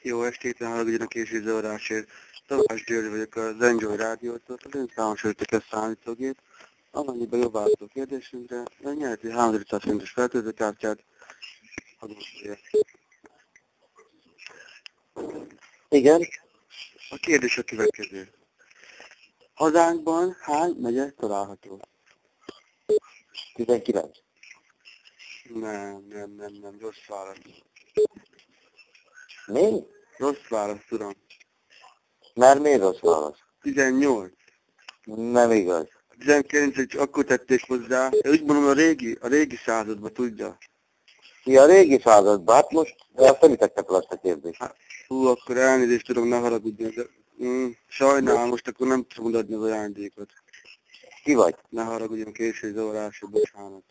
Jó estét, ne haragudjanak késő zavarásért. Tamás György vagyok az Enjoy Rádiótól, az ön számosítok a számítógép. Amennyiben jobb válaszol kérdésünkre, ön nyerti 3500 forintos feltöltőkártyát. Igen. A kérdés a következő. Hazánkban hány megye található? 19. Nem, rossz válasz. Mi? Rossz válasz, tudom. Mert miért rossz válasz? 18. Nem igaz. 19 csak akkor tették hozzá, én úgy mondom a régi században, tudja. Ja, a régi században, hát most azt nem tettek fel azt a kérdést. Akkor elnézést tudom, ne haragudjon, de sajnálom, most akkor nem tudom adni az ajándékot. Ki vagy? Ne haragudjon, késő zavarásra, bocsánat.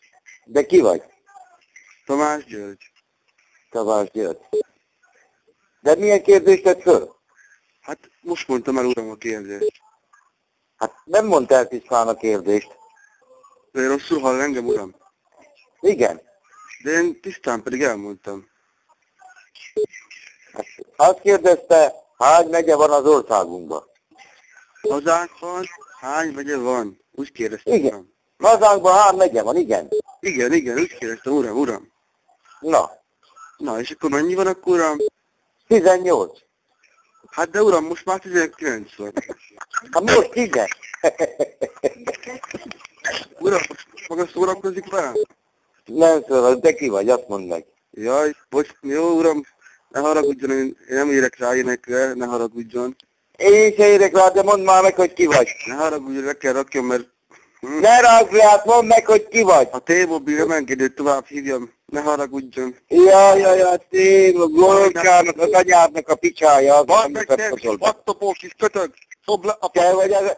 De ki vagy? Tamás György. Tamás György. De milyen kérdést tett föl? Hát most mondtam el, uram, a kérdést. Hát nem mondta el tisztán a kérdést. De rosszul hall engem, uram? Igen. De én tisztán pedig elmondtam. Hát azt kérdezte, hány megye van az országunkban? Hazánkban hány megye van? Úgy kérdeztem, Igen. uram. Hazánkban hány megye van, igen. Igen, úgy kérdeztem, uram. Na, És akkor mennyi van akkor, uram? 18. Hát de uram, most már 19 van. Hát most igen. Uram, maga szórakozik velem? Nem szólok, de ki vagy, azt mondd meg. Jaj, jó uram, ne haragudjon, én nem érek rá ilyenekre, ne haragudjon. Én se érek rá, de mondd már meg, hogy ki vagy. Ne haragudjon, le kell rakjam, mert Ne ragd rá, mondd meg, hogy ki vagy. a T-Mobile nem engedő tovább hívjam, ne haragudjon. Ja, tényleg, Gorkának, az anyádnak a picsája. Badd meg, te, battopó kis kötök, szobd le a Te vagy az...